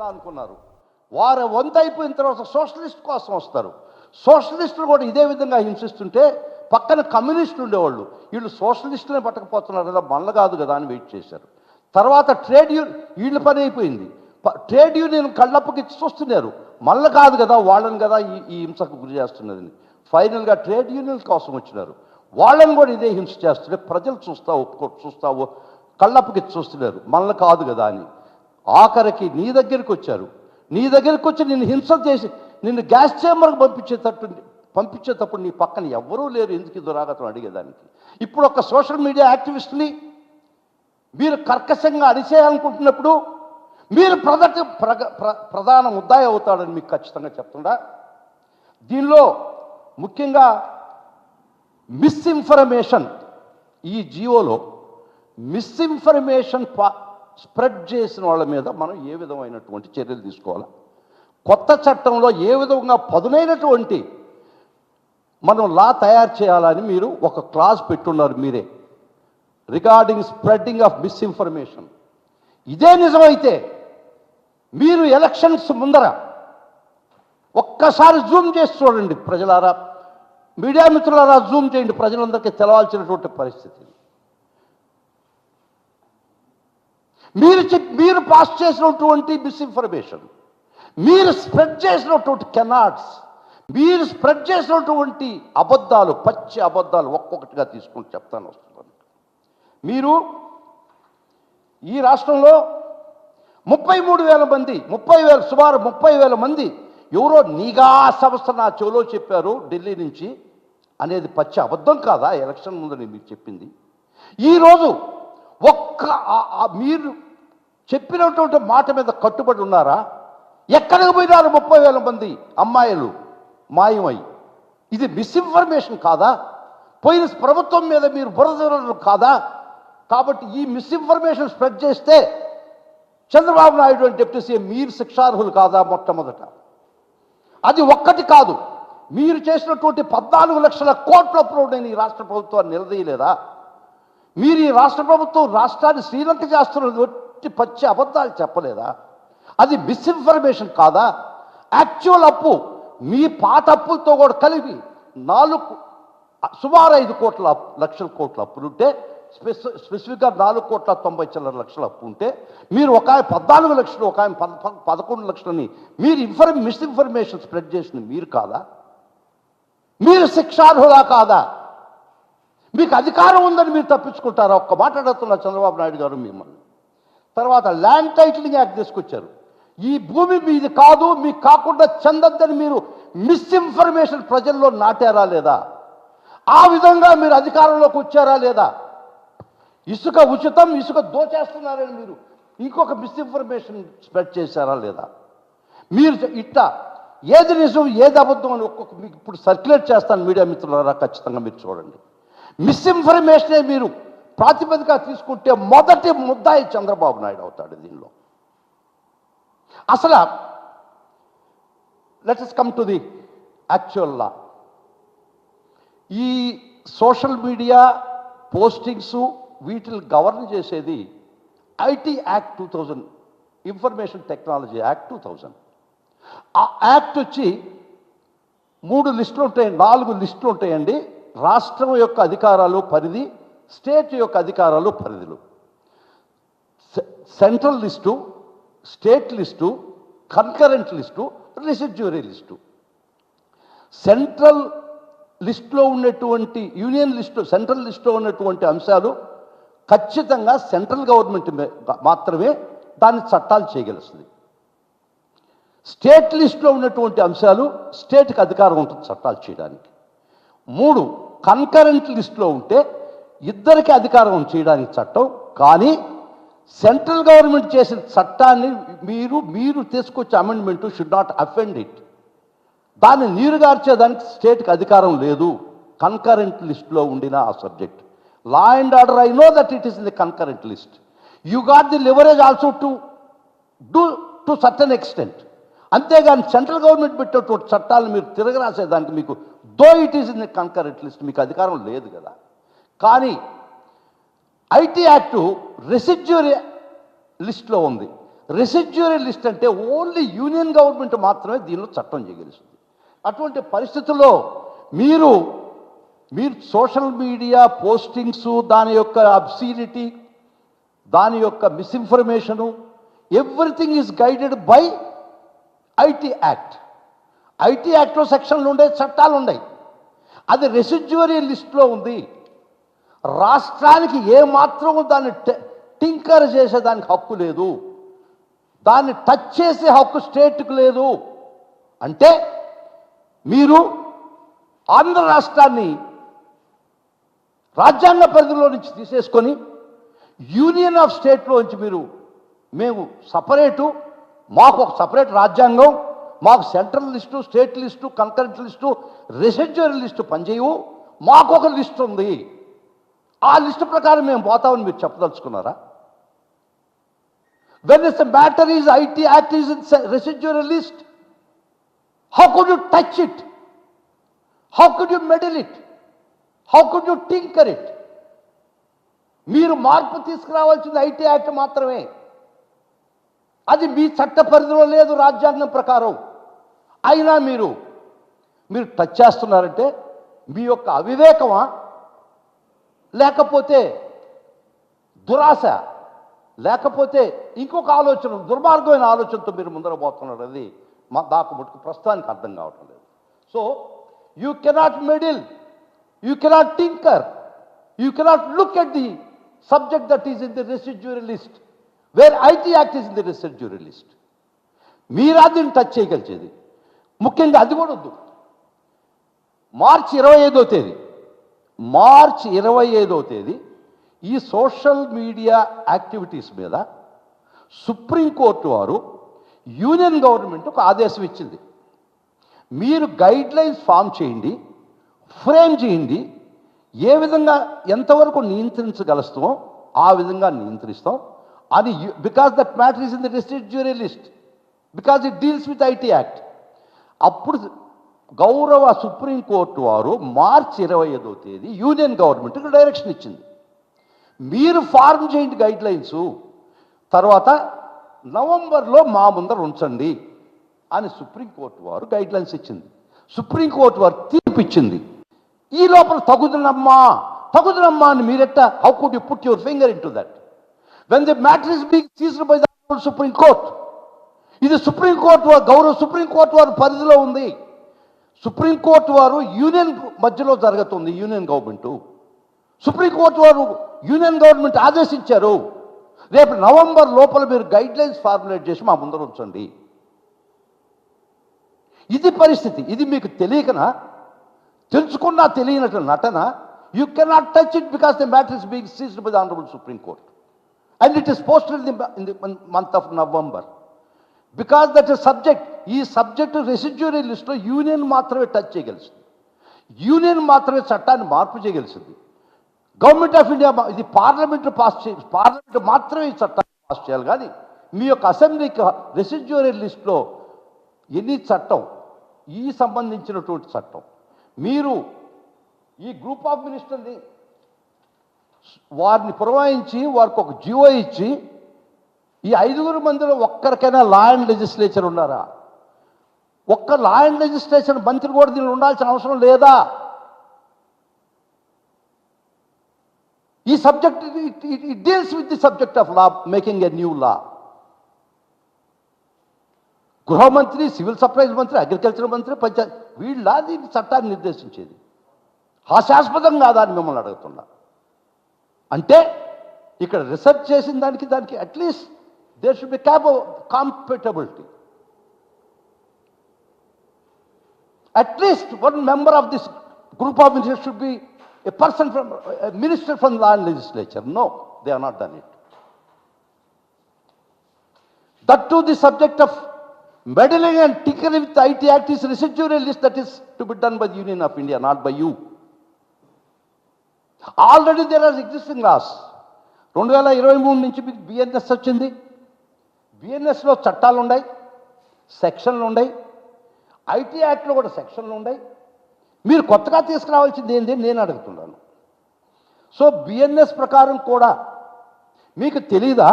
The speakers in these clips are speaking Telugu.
కదా అనుకున్నారు. వారు వంత అయిపోయిన తర్వాత సోషలిస్ట్ కోసం వస్తారు. సోషలిస్టులు కూడా ఇదే విధంగా హింసిస్తుంటే పక్కన కమ్యూనిస్టులు ఉండేవాళ్ళు, వీళ్ళు సోషలిస్టులనే పట్టకపోతున్నారు కదా, మనలు కాదు కదా అని వెయిట్ చేశారు. తర్వాత వీళ్ళ పని అయిపోయింది. ట్రేడ్ యూనియన్ కళ్ళప్పకి చూస్తున్నారు, మళ్ళీ కాదు కదా వాళ్ళని కదా ఈ హింసకు గురి చేస్తున్నదని. ఫైనల్గా ట్రేడ్ యూనియన్ కోసం వచ్చినారు, వాళ్ళని కూడా ఇదే హింస చేస్తుంటే ప్రజలు చూస్తావు కళ్ళప్పకి చూస్తున్నారు, మళ్ళీ కాదు కదా అని. ఆఖరికి నీ దగ్గరికి వచ్చారు. నీ దగ్గరికి వచ్చి నిన్ను హింస చేసి నిన్ను గ్యాస్ చేంబర్కి పంపించేటప్పుడు నీ పక్కన ఎవ్వరూ లేరు ఎందుకు ఈ దురాగతం అడిగేదానికి. ఇప్పుడు ఒక సోషల్ మీడియా యాక్టివిస్ట్ని మీరు కర్కశంగా అడిచేయాలనుకుంటున్నప్పుడు మీరు ప్రధాన ముద్దాయి అవుతాడని మీకు ఖచ్చితంగా చెప్తుండా. దీనిలో ముఖ్యంగా మిస్ఇన్ఫర్మేషన్, ఈ జియోలో మిస్ఇన్ఫర్మేషన్ స్ప్రెడ్ చేసిన వాళ్ళ మీద మనం ఏ విధమైనటువంటి చర్యలు తీసుకోవాలి, కొత్త చట్టంలో ఏ విధంగా పదునైనటువంటి మనం లా తయారు చేయాలని మీరు ఒక క్లాజ్ పెట్టున్నారు మీరే, రిగార్డింగ్ స్ప్రెడ్డింగ్ ఆఫ్ మిస్ఇన్ఫర్మేషన్. ఇదే నిజమైతే మీరు ఎలక్షన్స్ ముందర ఒక్కసారి జూమ్ చేసి చూడండి ప్రజలారా, మీడియా మిత్రులారా జూమ్ చేయండి, ప్రజలందరికీ తెలవాల్సినటువంటి పరిస్థితి. మీరు పాస్ చేసినటువంటి మిస్ఇన్ఫర్మేషన్, మీరు స్ప్రెడ్ చేసినటువంటి కెనాట్స్, మీరు స్ప్రెడ్ చేసినటువంటి అబద్ధాలు, పచ్చి అబద్ధాలు ఒక్కొక్కటిగా తీసుకుంటూ చెప్తాను వస్తున్నాను. మీరు ఈ రాష్ట్రంలో 33,000 మంది సుమారు 30,000 మంది ఎవరో నిఘా సంస్థ నా చెవిలో చెప్పారు ఢిల్లీ నుంచి అనేది పచ్చి అబద్ధం కాదా? ఎలక్షన్ ముందు నేను మీకు చెప్పింది. ఈరోజు మీరు చెప్పినటువంటి మాట మీద కట్టుబడి ఉన్నారా? ఎక్కడికి పోయినారు 30,000 మంది అమ్మాయిలు మాయమై? ఇది మిస్ఇన్ఫర్మేషన్ కాదా? పోయిన ప్రభుత్వం మీద మీరు బురదలు కాదా? కాబట్టి ఈ మిస్ఇన్ఫర్మేషన్ స్ప్రెడ్ చేస్తే చంద్రబాబు నాయుడు అని డిప్యూటీ సీఎం మీరు శిక్షార్హులు కాదా? మొట్టమొదట అది ఒక్కటి కాదు, మీరు చేసినటువంటి 14 లక్షల కోట్ల అప్పులు నేను ఈ రాష్ట్ర ప్రభుత్వాన్ని నిలదీయలేదా? మీరు ఈ రాష్ట్ర ప్రభుత్వం రాష్ట్రాన్ని శ్రీలంక చేస్తున్నది పచ్చి అబద్ధాలు చెప్పలేదా? అది మిస్ఇన్ఫర్మేషన్ కాదా? యాక్చువల్ అప్పు మీ పాత అప్పులతో కూడా కలిపి సుమారు 5 లక్షల కోట్ల అప్పులుంటే, స్పెసిఫిక్గా 4,90,00,000 అప్పు ఉంటే, మీరు ఒక 14 లక్షలు, ఒక 11 లక్షలని మీరు మిస్ఇన్ఫర్మేషన్ స్ప్రెడ్ చేసిన మీరు కాదా? మీరు శిక్షార్హులా కాదా? మీకు అధికారం ఉందని మీరు తప్పించుకుంటారా? ఒక్క మాట అడుగుతున్నా చంద్రబాబు నాయుడు గారు మిమ్మల్ని. తర్వాత ల్యాండ్ టైటిలింగ్ యాక్ట్ తీసుకొచ్చారు. ఈ భూమి మీది కాదు, మీకు కాకుండా చెందద్దని మీరు మిస్ఇన్ఫర్మేషన్ ప్రజల్లో నాటారా లేదా? ఆ విధంగా మీరు అధికారంలోకి వచ్చారా లేదా? ఇసుక ఉచితం, ఇసుక దోచేస్తున్నారని మీరు ఇంకొక మిస్ఇన్ఫర్మేషన్ స్ప్రెడ్ చేశారా లేదా? మీరు ఇట్టా ఏది నిజం ఏది అబద్ధం అని ఒక్కొక్క మీకు ఇప్పుడు సర్క్యులేట్ చేస్తాను మీడియా మిత్రులారా, ఖచ్చితంగా మీరు చూడండి. మిస్ఇన్ఫర్మేషనే మీరు ప్రాతిపదిక తీసుకుంటే మొదటి ముద్దాయి చంద్రబాబు నాయుడు అవుతాడు దీనిలో. అసలు let us come to the actual law. ఈ సోషల్ మీడియా పోస్టింగ్స్ వీటిని గవర్న్ చేసేది IT act 2000, information technology act 2000. ఆ యాక్ట్ వచ్చి 3 లిస్టులు ఉంటాయి, 4 లిస్టులు ఉంటాయండి. రాష్ట్రం యొక్క అధికారాలు పరిధి, స్టేట్ యొక్క అధికారాలు పరిధులు. Central list, state list, concurrent list, residuary list. Central లిస్టులో ఉన్నటువంటి యూనియన్ లిస్టు, సెంట్రల్ లిస్టులో ఉన్నటువంటి అంశాలు ఖచ్చితంగా సెంట్రల్ గవర్నమెంట్ మాత్రమే దాన్ని చట్టాలు చేయగలుస్తుంది. స్టేట్ లిస్టులో ఉన్నటువంటి అంశాలు స్టేట్కి అధికారం ఉంటుంది చట్టాలు చేయడానికి. 3 కన్కరెంట్ లిస్టులో ఉంటే ఇద్దరికి అధికారం చేయడానికి చట్టం. కానీ సెంట్రల్ గవర్నమెంట్ చేసిన చట్టాన్ని మీరు తీసుకొచ్చే amendment should not offend it. దాన్ని నీరుగార్చేదానికి స్టేట్కి అధికారం లేదు కన్కరెంట్ లిస్టులో ఉండిన ఆ subject. Law and order, I know that it is in the concurrent list. You got the leverage also to certain extent. అంతేగాని సెంట్రల్ గవర్నమెంట్ పెట్టేటువంటి చట్టాలను మీరు తిరగరాసేదానికి మీకు though it is in the concurrent list మీకు అధికారం లేదు కదా. కానీ ఐటీ యాక్టు రెసిడ్యూరీ లిస్టులో ఉంది. రెసిడ్యూరల్ లిస్ట్ అంటే ఓన్లీ యూనియన్ గవర్నమెంట్ మాత్రమే దీనిలో చట్టం చేయగలుగుతుంది. అటువంటి పరిస్థితుల్లో మీరు సోషల్ మీడియా పోస్టింగ్స్, దాని యొక్క అబ్సీనిటీ, దాని యొక్క misinformation, everything is guided by IT act. IT యాక్ట్లో సెక్షన్లు ఉండే, చట్టాలు ఉన్నాయి. అది రెసిడ్యూరియల్ లిస్ట్లో ఉంది. రాష్ట్రానికి ఏమాత్రం దాన్ని టింకర్ చేసేదానికి హక్కు లేదు, దాన్ని టచ్ చేసే హక్కు స్టేట్కి లేదు. అంటే మీరు ఆంధ్ర రాష్ట్రాన్ని రాజ్యాంగ పరిధిలో నుంచి తీసేసుకొని యూనియన్ ఆఫ్ స్టేట్లో నుంచి మేము సపరేటు, మాకు ఒక సపరేట్ రాజ్యాంగం, మాకు central list, state list, concurrent list, residual list పనిచేయవు, మాకు ఒక లిస్ట్ ఉంది, ఆ లిస్టు ప్రకారం మేము పోతామని మీరు చెప్పదలుచుకున్నారా? When it's a matter is IT Act is in residual list, how could you touch it? How could you meddle it? How could you tinker it? మీరు మార్పు తీసుకురావాల్సింది ఐటీ యాక్ట్ మాత్రమే. అది మీ చట్ట పరిధిలో లేదు రాజ్యాంగం ప్రకారం. అయినా మీరు టచ్ చేస్తున్నారంటే మీ యొక్క అవివేకమా, లేకపోతే దురాశ, లేకపోతే ఇంకొక ఆలోచన, దుర్మార్గమైన ఆలోచనతో మీరు ముందర పోతున్నారు. అది దాకా ముట్టుకు ప్రస్తుతానికి అర్థం కావటం లేదు. So you cannot meddle, you cannot tinker, you cannot look at the subject that is in the residual list, where IT act is in the residual list. మీరా దీన్ని టచ్ చేయగలిచేది. ముఖ్యంగా అది కూడా వద్దు. మార్చి 25వ తేదీ ఈ సోషల్ మీడియా యాక్టివిటీస్ మీద సుప్రీంకోర్టు వారు యూనియన్ గవర్నమెంట్ ఒక ఆదేశం ఇచ్చింది. మీరు గైడ్ లైన్స్ ఫామ్ చేయండి, ఫ్రేమ్ చేయండి, ఏ విధంగా ఎంతవరకు నియంత్రించగలుస్తామో ఆ విధంగా నియంత్రిస్తాం అది. Because that matter is in the residual list, because it deals with IT act. అప్పుడు గౌరవ సుప్రీంకోర్టు వారు మార్చి 25వ తేదీ యూనియన్ గవర్నమెంట్కి డైరెక్షన్ ఇచ్చింది. మీరు ఫార్మ్ చేయండి గైడ్ లైన్స్, తర్వాత నవంబర్లో మా ముందర ఉంచండి అని సుప్రీంకోర్టు వారు గైడ్ లైన్స్ ఇచ్చింది. సుప్రీంకోర్టు వారు తీర్పు ఇచ్చింది. ఈ లోపల తగుదనమ్మా అని మీరెట్ట, how could you put your finger into that when the matter is being seized by the supreme court? ఇది సుప్రీంకోర్టు వారు, గౌరవ సుప్రీంకోర్టు వారు పరిధిలో ఉంది. సుప్రీంకోర్టు వారు యూనియన్ మధ్యలో జరుగుతుంది, యూనియన్ గవర్నమెంట్. సుప్రీంకోర్టు వారు యూనియన్ గవర్నమెంట్ ఆదేశించారు, రేపు నవంబర్ లోపల మీరు గైడ్ లైన్స్ ఫార్ములేట్ చేసి మా ముందర ఉంచండి. ఇది పరిస్థితి. ఇది మీకు తెలియకనా, తెలుసుకున్నా తెలియనట్టు నటన. You cannot touch it because the matter is being seized by the honourable supreme court and it is posted in the month of November. Because that is subject, ఈ సబ్జెక్టు రెసిడ్యూరల్ లిస్ట్లో యూనియన్ మాత్రమే టచ్ చేయగలుగుతుంది, యూనియన్ మాత్రమే చట్టాన్ని మార్పు చేయగలుగుతుంది. గవర్నమెంట్ ఆఫ్ ఇండియా ఇది పార్లమెంట్ మాత్రమే ఈ చట్టాన్ని పాస్ చేయాలి. కానీ మీ యొక్క అసెంబ్లీకి రెసిడ్యూరల్ లిస్ట్లో ఎన్ని చట్టం, ఈ సంబంధించినటువంటి చట్టం, మీరు ఈ గ్రూప్ ఆఫ్ మినిస్టర్ని వారిని పురమాయించి వారికి ఒక జియో ఇచ్చి, ఈ 5 మందిలో ఒక్కరికైనా లా అండ్ లెజిస్లేచర్ ఉన్నారా? ఒక్క లా అండ్ లెజిస్లేషన్ మంత్రి కూడా దీనిలో ఉండాల్సిన అవసరం లేదా? ఈ subject it deals with the subject of law, making a new law. గృహమంత్రి, సివిల్ సప్లైస్ మంత్రి, అగ్రికల్చర్ మంత్రి, పంచాయత్ వీళ్ళ దీని చట్టాన్ని నిర్దేశించేది. హాస్యాస్పదం కాదా అని మిమ్మల్ని అడుగుతున్నా. అంటే ఇక్కడ రీసెర్చ్ చేసిన దానికి at least there should be compatibility. At least one member of this group of ministers should be a person from a minister from the legislature. No, they have not done it. That too the subject of meddling and tinkering with the IT Act is residual list that is to be done by the Union of India, not by you. Already there are existing laws. 2023 నుంచి మీకు బిఎన్ఎస్ వచ్చింది. బిఎన్ఎస్లో చట్టాలు ఉన్నాయి, సెక్షన్లు ఉన్నాయి. ఐటీ యాక్ట్లో కూడా సెక్షన్లు ఉన్నాయి. మీరు కొత్తగా తీసుకురావాల్సింది ఏంటి నేను అడుగుతున్నాను. సో బిఎన్ఎస్ ప్రకారం కూడా మీకు తెలీదా?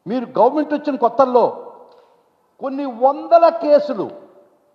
మీరు గవర్నమెంట్ వచ్చిన కొత్తల్లో కొన్ని వందల కేసులు